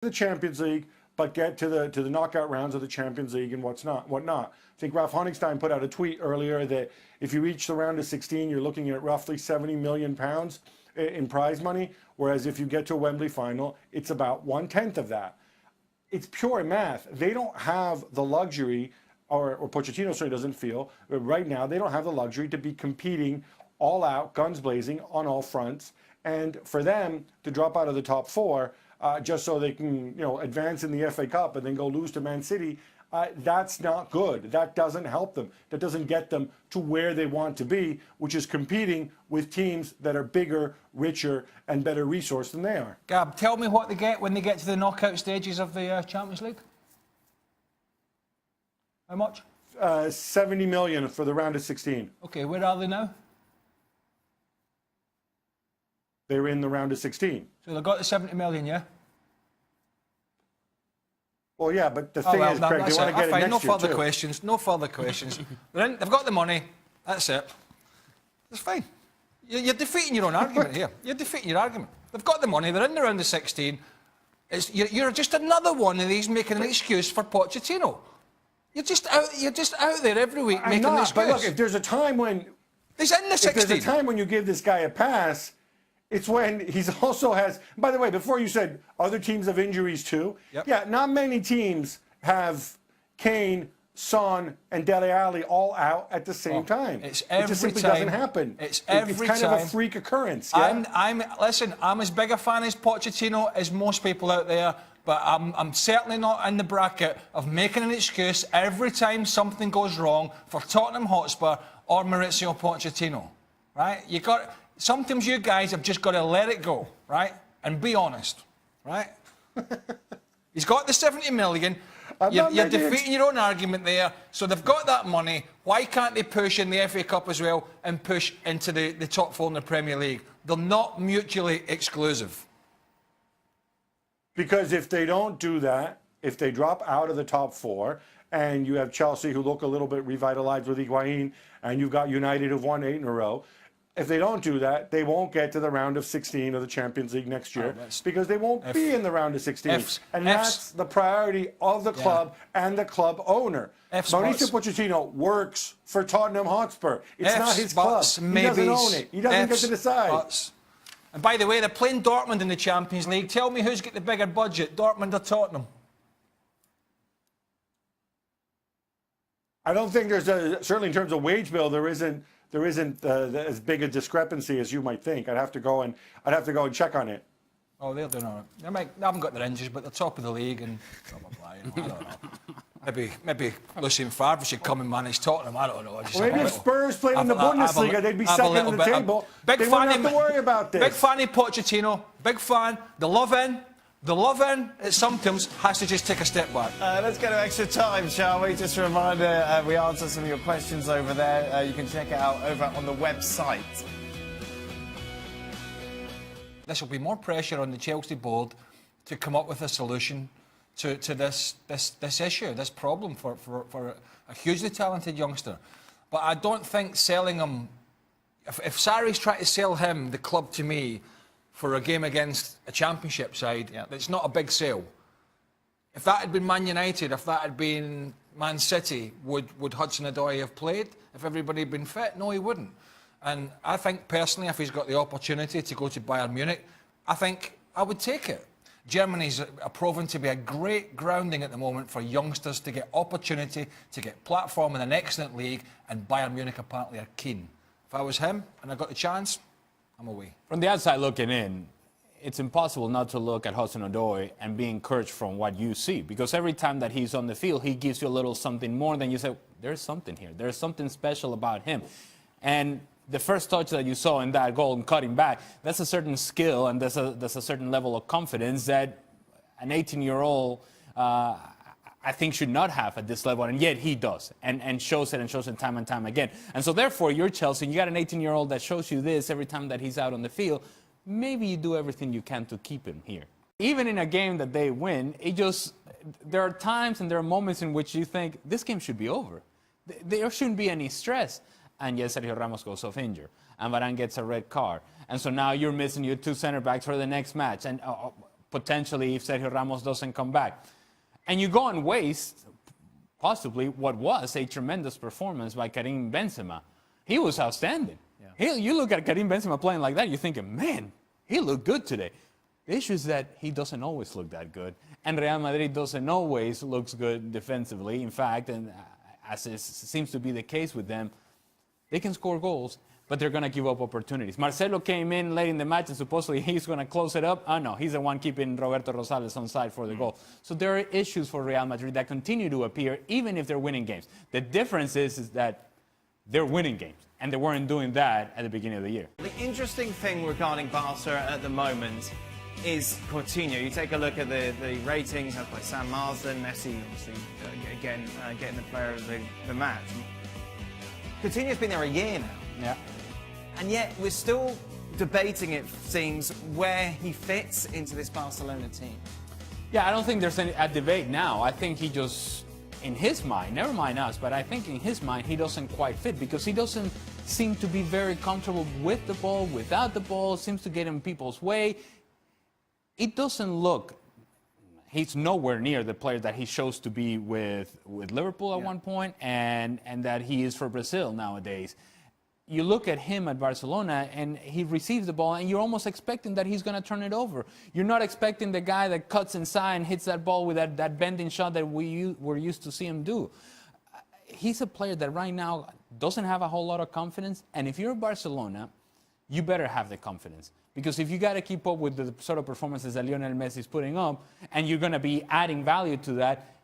the Champions League, but get to the knockout rounds of the Champions League and whatnot. I think Ralph Honigstein put out a tweet earlier that if you reach the round of 16, you're looking at roughly £70 million in prize money, whereas if you get to a Wembley final, it's about 1/10 of that. It's pure math. They don't have the luxury, or Pochettino certainly doesn't feel, right now, they don't have the luxury to be competing all out, guns blazing, on all fronts. And for them to drop out of the top four, just so they can, advance in the FA Cup and then go lose to Man City, that's not good. That doesn't help them. That doesn't get them to where they want to be, which is competing with teams that are bigger, richer, and better resourced than they are. Gab, tell me what they get when they get to the knockout stages of the Champions League. How much? 70 million for the round of 16. Okay, where are they now? They're in the round of 16. So they've got the 70 million, yeah? Well, yeah, but the thing is, Craig, they want to get it next year, no further questions. No further questions. They've got the money. That's it. It's fine. You're defeating your own argument here. You're defeating your argument. They've got the money. They're in the round of 16. You're just another one of these making an excuse for Pochettino. You're just out there every week making an excuse. But look, if there's a time when he's in the 16, if there's a time when you give this guy a pass, it's when he's also has. By the way, before you said other teams have injuries too. Yep. Yeah, not many teams have Kane, Son, and Dele Alli all out at the same time. It's every it just simply time. doesn't happen. It's kind time. of a freak occurrence. Yeah? Listen, I'm as big a fan as Pochettino as most people out there, but I'm certainly not in the bracket of making an excuse every time something goes wrong for Tottenham Hotspur or Maurizio Pochettino. Right? Sometimes you guys have just got to let it go, right? And be honest, right? He's got the 70 million. You're defeating your own argument there. So they've got that money. Why can't they push in the FA Cup as well and push into the top four in the Premier League? They're not mutually exclusive. Because if they don't do that, if they drop out of the top four, and you have Chelsea who look a little bit revitalized with Higuain, and you've got United who've won 8 in a row, if they don't do that, they won't get to the round of 16 of the Champions League next year because they won't be in the round of 16. And that's the priority of the club and the club owner. Mauricio Pochettino works for Tottenham Hotspur. It's not his club. He doesn't own it. He doesn't get to decide. And by the way, they're playing Dortmund in the Champions League. Tell me who's got the bigger budget, Dortmund or Tottenham? I don't think there's certainly in terms of wage bill, there isn't as big a discrepancy as you might think. I'd have to go and check on it. Oh, they're doing all right. They haven't got their injuries, but they're top of the league and blah blah blah. I don't know. Maybe Lucien Favre should come and manage Tottenham. I don't know. Maybe if Spurs played in the Bundesliga, they'd be second in the table. They wouldn't have to worry about this. Big fan of Pochettino. Big fan. The love in at some teams has to just take a step back. Let's go to extra time, shall we? Just a reminder, we answer some of your questions over there. You can check it out over on the website. This will be more pressure on the Chelsea board to come up with a solution to this issue, this problem for a hugely talented youngster. But I don't think selling him, if Sarri's trying to sell him, the club to me, for a game against a championship side, it's not a big sale. If that had been Man United, if that had been Man City, would Hudson-Odoi have played if everybody had been fit? No, he wouldn't. And I think personally, if he's got the opportunity to go to Bayern Munich, I think I would take it. Germany's proven to be a great grounding at the moment for youngsters to get opportunity, to get platform in an excellent league, and Bayern Munich apparently are keen. If I was him and I got the chance, I'm away. From the outside looking in, it's impossible not to look at Hudson-Odoi and be encouraged from what you see. Because every time that he's on the field, he gives you a little something more than you say, there's something here. There's something special about him. And the first touch that you saw in that goal and cutting back, that's a certain skill and there's a certain level of confidence that an 18-year-old, I think, should not have at this level, and yet he does, and shows it time and time again. And so therefore, you're Chelsea, and you got an 18-year-old that shows you this every time that he's out on the field. Maybe you do everything you can to keep him here. Even in a game that they win, there are times and there are moments in which you think, this game should be over. There shouldn't be any stress. And yet Sergio Ramos goes off injured, and Varane gets a red card. And so now you're missing your two center backs for the next match. And potentially if Sergio Ramos doesn't come back. And you go and waste possibly what was a tremendous performance by Karim Benzema. He was outstanding. You look at Karim Benzema playing like that, you're thinking, man, he looked good today. The issue is that he doesn't always look that good. And Real Madrid doesn't always look good defensively. In fact, and as it seems to be the case with them, they can score goals, but they're going to give up opportunities. Marcelo came in late in the match and supposedly he's going to close it up. Oh, no, he's the one keeping Roberto Rosales on side for the goal. So there are issues for Real Madrid that continue to appear even if they're winning games. The difference is that they're winning games, and they weren't doing that at the beginning of the year. The interesting thing regarding Barca at the moment is Coutinho. You take a look at the ratings held by Sam Marsden, Messi obviously again getting the player of the match. Coutinho's been there a year now. Yeah. And yet we're still debating, it seems, where he fits into this Barcelona team. Yeah, I don't think there's a debate now. I think he just, in his mind, never mind us, but I think in his mind he doesn't quite fit because he doesn't seem to be very comfortable with the ball, without the ball, seems to get in people's way. It doesn't look, he's nowhere near the player that he shows to be with Liverpool at one point and that he is for Brazil nowadays. You look at him at Barcelona and he receives the ball and you're almost expecting that he's going to turn it over. You're not expecting the guy that cuts inside and hits that ball with that bending shot that we're used to see him do. He's a player that right now doesn't have a whole lot of confidence, and if you're Barcelona, you better have the confidence. Because if you got to keep up with the sort of performances that Lionel Messi is putting up, and you're going to be adding value to that,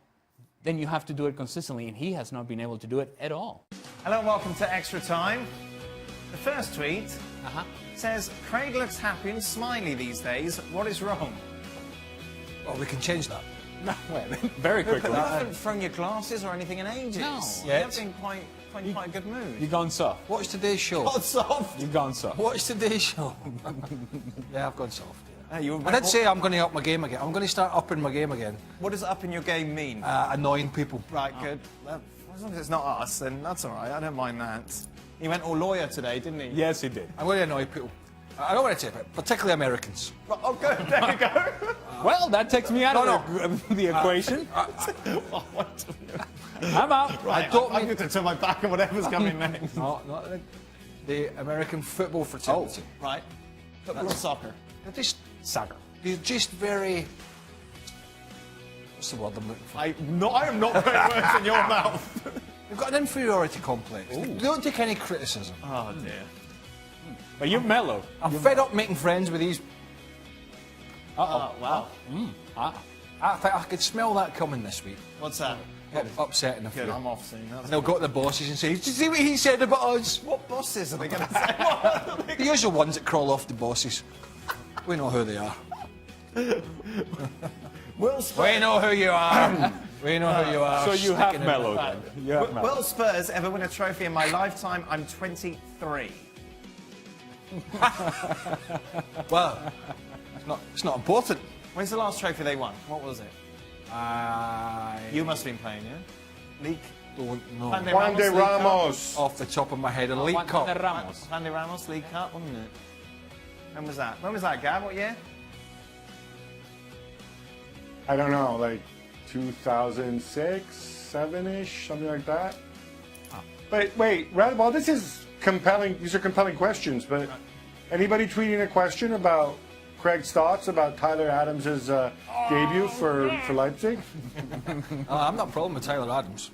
then you have to do it consistently, and he has not been able to do it at all. Hello and welcome to Extra Time. The first tweet says, Craig looks happy and smiley these days. What is wrong? Well, we can change that. No, very quickly. You haven't thrown your glasses or anything in ages. No. You have been quite a good mood. You've gone soft. Watch today's show. Got soft. You've gone soft. Watch today's show. Yeah, I've gone soft. Yeah. You I did say I'm going to up my game again. I'm going to start upping my game again. What does up in your game mean? Annoying people. Right, good. As long as it's not us, then that's all right. I don't mind that. He went all lawyer today, didn't he? Yes, he did. I'm going to annoy people. I don't want to say it, particularly Americans. Oh, good. There you go. Well, that takes me out of the equation. I'm out. Right, I don't I'm going to turn my back on whatever's coming next. No, not the American football fraternity. Right. Football or soccer? They're just Soccer. They're just very. What's the word I'm looking for? I am not putting words in your mouth. They've got an inferiority complex. They don't take any criticism. Oh, dear. But you're mellow. I'm fed up making friends with these. Oh, wow. I think I could smell that coming this week. What's that? Upsetting a few. Good, I'm off soon. And they'll go to the bosses and say, "Did you see what he said about us?" What bosses are they going to say? The usual ones that crawl off the bosses. We know who they are. Will Spurs, We know who you are. We know who you are. So you have Sticking in mellowed there. then. You have mellowed. will Spurs ever win a trophy in my lifetime? I'm 23. Well, it's not important. When's the last trophy they won? What was it? You must have been playing, yeah? League? Don't know. Juan Juan de Ramos. Off the top of my head, a League Juan Cup. de Ramos. Juan de Ramos League Cup, wasn't it? When was that? When was that, Gav? What year? I don't know, like 2006, 7-ish, something like that. But wait, well, this is compelling. These are compelling questions. But anybody tweeting a question about Craig's thoughts about Tyler Adams' debut for Leipzig? I'm not a problem with Tyler Adams.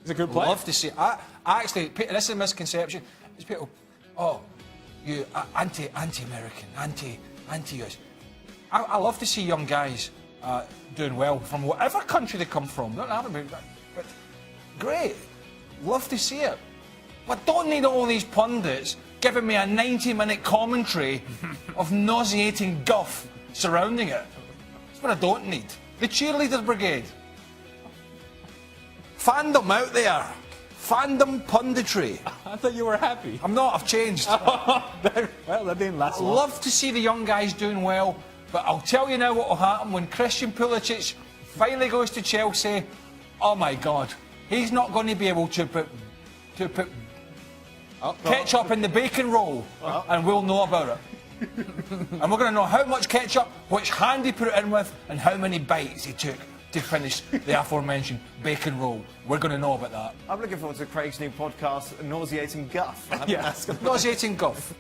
He's a good I'd player. love to see. I actually, this is a misconception. It's people, you anti-American, anti-US. I love to see young guys doing well from whatever country they come from. Don't have to be, but great. Love to see it. But don't need all these pundits giving me a 90-minute commentary of nauseating guff surrounding it. That's what I don't need. The cheerleaders brigade. Fandom out there. Fandom punditry. I thought you were happy. I'm not, I've changed. Well, that didn't last long. Love to see the young guys doing well, but I'll tell you now what will happen when Christian Pulisic finally goes to Chelsea. Oh my God, he's not going to be able to put ketchup in the bacon roll, and we'll know about it. And we're going to know how much ketchup, which hand he put it in with, and how many bites he took to finish the aforementioned bacon roll. We're going to know about that. I'm looking forward to Craig's new podcast, Nauseating Guff. I think Yeah. that's gonna- Nauseating guff.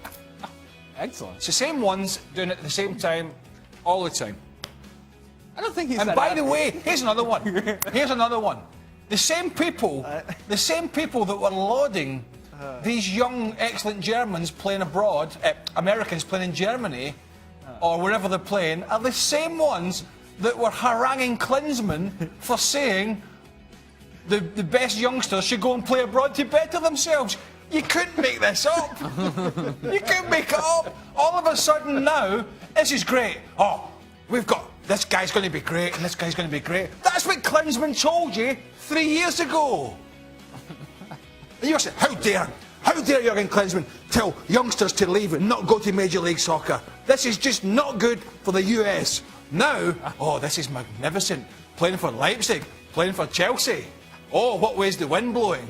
Excellent. It's the same ones doing it at the same time, all the time. I don't think he's And that by happy. the way, here's another one. Here's another one. The same people that were lauding these young, excellent Germans playing abroad, Americans playing in Germany, or wherever they're playing, are the same ones that were haranguing Klinsmann for saying the best youngsters should go and play abroad to better themselves. You couldn't make this up. You couldn't make it up. All of a sudden now, this is great. Oh, we've got, this guy's going to be great and this guy's going to be great. That's what Klinsmann told you 3 years ago. And you said, how dare Jurgen Klinsmann tell youngsters to leave and not go to Major League Soccer? This is just not good for the US. Now, oh, this is magnificent. Playing for Leipzig, playing for Chelsea. Oh, what way's the wind blowing?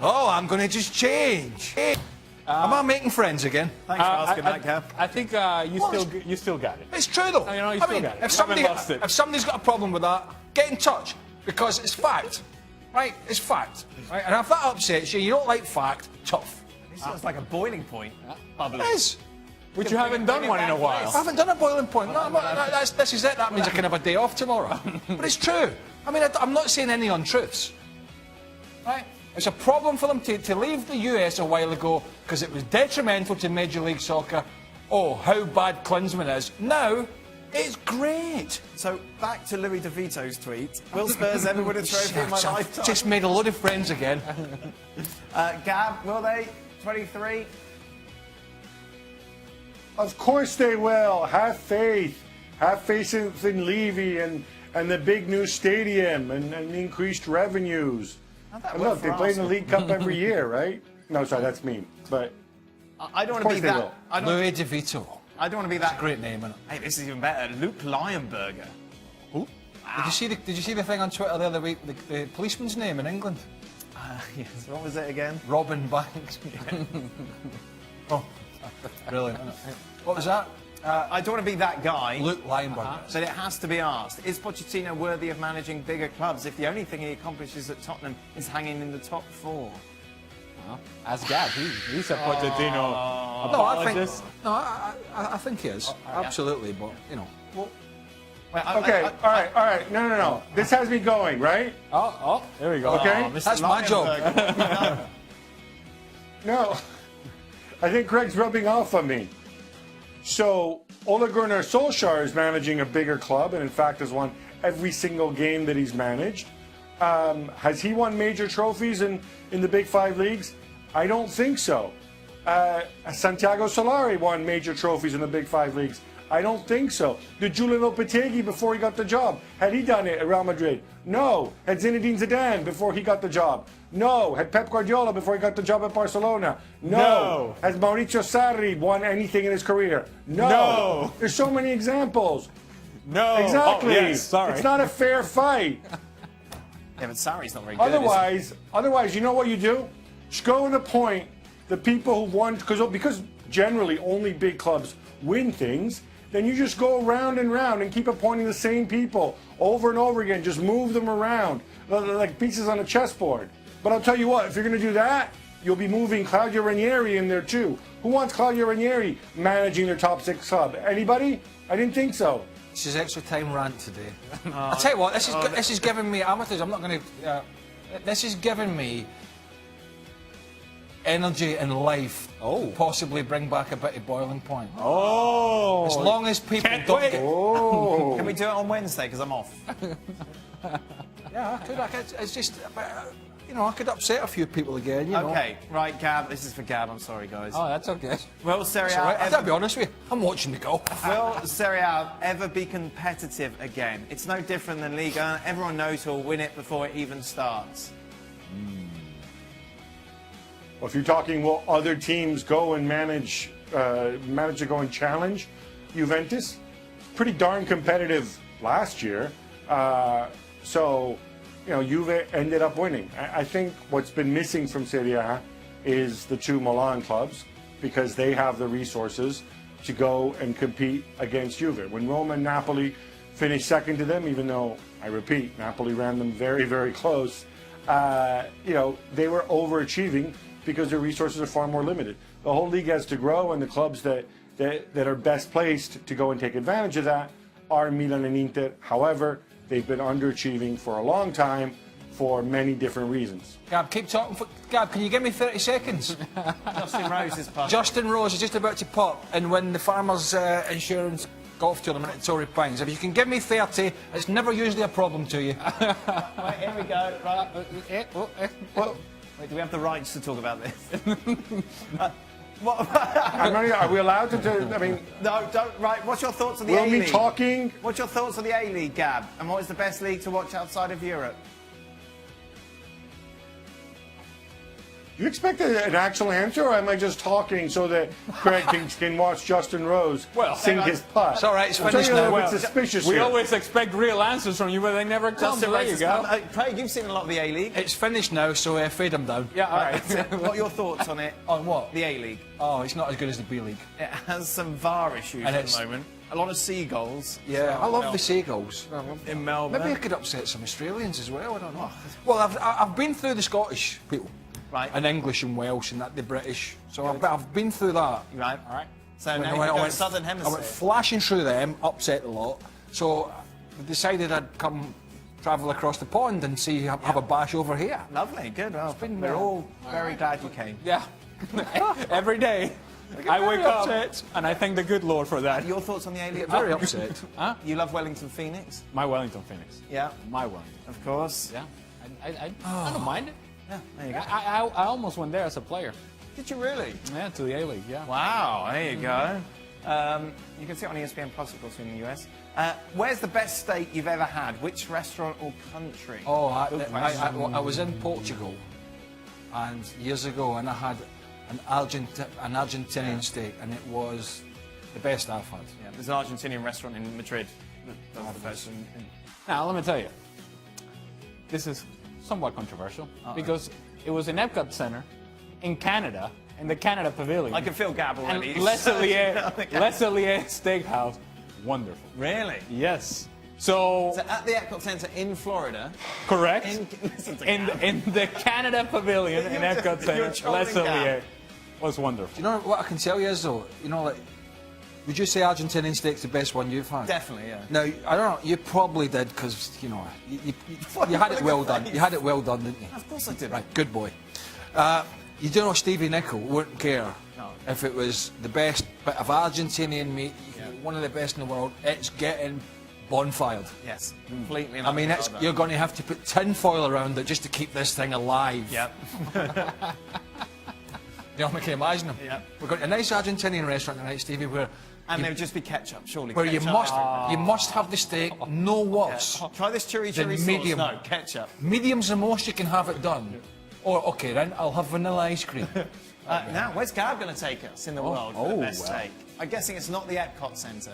Oh, I'm going to just change. Am I making friends again? Thanks for asking that, Gav. I think you still got it. It's true though. You know, you still got it. If You haven't lost it. somebody's got a problem with that, get in touch because it's fact, right? It's fact, right? And if that upsets you, you don't like fact, tough. It sounds like a boiling point. It is. Which you haven't done one in a I while. haven't done a boiling point. No, this is it. That means I can have a day off tomorrow. But it's true. I mean, I'm not saying any untruths. Right? It's a problem for them to leave the US a while ago because it was detrimental to Major League Soccer. Oh, how bad Klinsmann is. Now, it's great. So, back to Louis DeVito's tweet. Will Spurs ever win a trophy in my lifetime? Just made a load of friends again. Gab, will they? 23? Of course they will. Have faith. Have faith in Levy and the big new stadium and increased revenues. that And work look, for they play in the Arsenal? League Cup every year, right? No, sorry, that's mean. But I don't Of want to be course they that. will. Louis DeVito. I don't want to be that. Great name, isn't it? Hey, this is even better. Luke Lionberger. Did you see the thing on Twitter the other week? The policeman's name in England? Yes. What was it again? Robin Banks. Oh, brilliant. Isn't it? What was that? I don't want to be that guy. Luke Lineberg. So it has to be asked, is Pochettino worthy of managing bigger clubs if the only thing he accomplishes at Tottenham is hanging in the top four? Ask Gab. He's a Pochettino No, apologist. I think he is. Absolutely, but, you know. Wait, okay, all right. No. This has me going, right? Oh, there we go. Okay. That's my job. job. No. I think Craig's rubbing off on me. So, Ole Gunnar Solskjaer is managing a bigger club, and in fact has won every single game that he's managed. Has he won major trophies in the Big Five leagues? I don't think so. Santiago Solari won major trophies in the Big Five leagues. I don't think so. Did Julian Lopetegui before he got the job? Had he done it at Real Madrid? No. Had Zinedine Zidane before he got the job? No. Had Pep Guardiola before he got the job at Barcelona? No. Has Mauricio Sarri won anything in his career? No. There's so many examples. No. Exactly. Oh, yes, sorry. It's not a fair fight. Yeah, but Sarri's not very good. Otherwise, you know what you do? Just go and appoint the people who won, because generally only big clubs win things. Then you just go round and round and keep appointing the same people over and over again. Just move them around like pieces on a chessboard. But I'll tell you what, if you're going to do that, you'll be moving Claudio Ranieri in there too. Who wants Claudio Ranieri managing their top six club? Anybody? I didn't think so. This is extra time rant today. I'll tell you what, this is giving me amateurs. I'm not going to. This is giving me energy and life. To possibly bring back a bit of boiling point. Oh. As long as people Can't don't wait. get. Oh. Can we do it on Wednesday? Because I'm off. Yeah, I could. It's just, you know, I could upset a few people again. You know. Okay, right, Gab. This is for Gab. I'm sorry, guys. Oh, that's okay. Will Serie It's all right. A I've got to be honest with you. I'm watching the goal. Will Serie A ever be competitive again? It's no different than Liga. Everyone knows who'll win it before it even starts. Well, if you're talking, will other teams go and manage to go and challenge Juventus? Pretty darn competitive last year. So, you know, Juve ended up winning. I think what's been missing from Serie A is the two Milan clubs because they have the resources. to go and compete against Juve. When Roma and Napoli finished second to them, even though, I repeat, Napoli ran them very, very close, they were overachieving because their resources are far more limited. The whole league has to grow, and the clubs that are best placed to go and take advantage of that are Milan and Inter. However, they've been underachieving for a long time for many different reasons. Gab, keep talking. Gab, can you give me 30 seconds? Justin Rose is part. Justin Rose is just about to pop and win the Farmers Insurance Golf Tournament at Torrey Pines. If you can give me 30, it's never usually a problem to you. Right, here we go. Right. Well, Wait, do we have the rights to talk about this? are we allowed to? I mean, No, don't. Right, what's your thoughts on the we're A-League? only talking. What's your thoughts on the A-League, Gab? And what is the best league to watch outside of Europe? You expect an actual answer, or am I just talking so that Craig can watch Justin Rose sing his putt? It's all right, it's I'm finished getting a now. little bit suspicious We here. always expect real answers from you, but they never come. So there you go. Craig, you've seen a lot of the A-League. It's finished now, so fade him down. Yeah, all right. What are your thoughts on it? On what? The A-League. Oh, it's not as good as the B League. It has some VAR issues And at it's- the moment. A lot of seagulls. Yeah, I love the Seagulls. In Melbourne. Maybe I could upset some Australians as well, I don't know. Well, I've been through the Scottish people. Right. And English and Welsh and the British. So I've been through that. Right. All right. So now I you go went- to Southern I Hemisphere. went flashing through them, upset a lot. So I decided I'd come travel across the pond and have a bash over here. Lovely, good. Well, been, we're all very glad you came. Yeah. Every day, I wake up upset. and I thank the good Lord for that. Your thoughts on the A-League? Very upset. You love Wellington Phoenix? My Wellington Phoenix. Yeah, My Wellington. of course. Yeah. I don't mind it. Yeah, there you go. I almost went there as a player. Did you really? Yeah, to the A-League, yeah. Wow, there you go. You can see it on ESPN Plus, of course, in the US. Where's the best steak you've ever had? Which restaurant or country? Oh, I was in Portugal and years ago, and I had an Argentinian steak, and it was the best I've had. Yeah, there's an Argentinian restaurant in Madrid. That's the best. Now, let me tell you, this is somewhat controversial because it was in Epcot Center in Canada, in the Canada Pavilion. I can feel Gab and already. Les Cellier Steakhouse, wonderful. Really? Yes. So, So at the Epcot Center in Florida. correct. Listen to Gab. In the Canada Pavilion in Epcot You're Center, trolling Les Cellier Gab. was wonderful. You know what I can tell you is though, would you say Argentinian steak's the best one you've had? Definitely, yeah. No, I don't know. You probably did because you had it well done. You had it well done, didn't you? Of course I did. Right, good boy. You do know Stevie Nicol wouldn't care if it was the best bit of Argentinian meat, one of the best in the world. It's getting bonfired. Yes, completely. I mean, you're going to have to put tin foil around it just to keep this thing alive. Yep. You know, I can imagine them. Yeah. We're going to a nice Argentinian restaurant tonight, Stevie, where There would just be ketchup, surely. where you Ketchup. must have the steak no worse. Try this chiri The sauce. medium. No, ketchup. Medium's the most you can have it done. Or okay, then I'll have vanilla ice cream. Now, where's Gab going to take us in the world for the best well. steak? I'm guessing it's not the Epcot Center.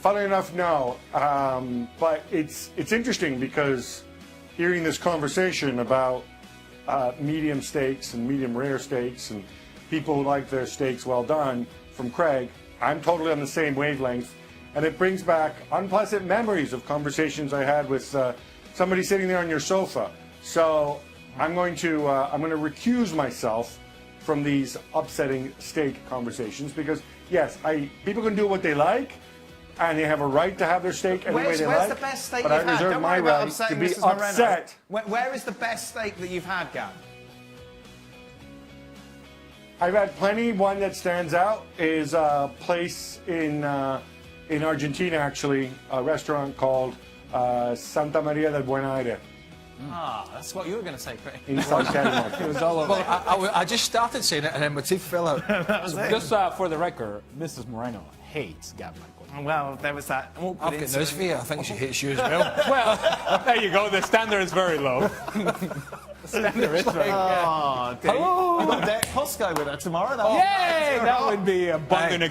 Funnily enough, no. But it's interesting because hearing this conversation about medium steaks and medium rare steaks and people who like their steaks well done from Craig, I'm totally on the same wavelength. And it brings back unpleasant memories of conversations I had with somebody sitting there on your sofa. So I'm going to recuse myself from these upsetting steak conversations because yes, people can do what they like, and they have a right to have their steak any way they like. Where's the best steak but you've I had? reserve Don't my worry about right upsetting to be Mrs. Moreno. upset. Where is the best steak that you've had, Gab? I've had plenty. One that stands out is a place in Argentina, actually, a restaurant called Santa Maria del Buen Aire Ah, that's what you were going to say, Craig. in South Canada. It was all over. Well, I just started saying it and then my teeth fell out. Just for the record, Mrs. Moreno hates Gab Michael. Well, there was that awkward I've got news for you. I think she hates you as well. Well, there you go. The standard is very low. The standard is very low. Oh, dear. You've got Derek Posco with her tomorrow. Yay! That would be a bundle.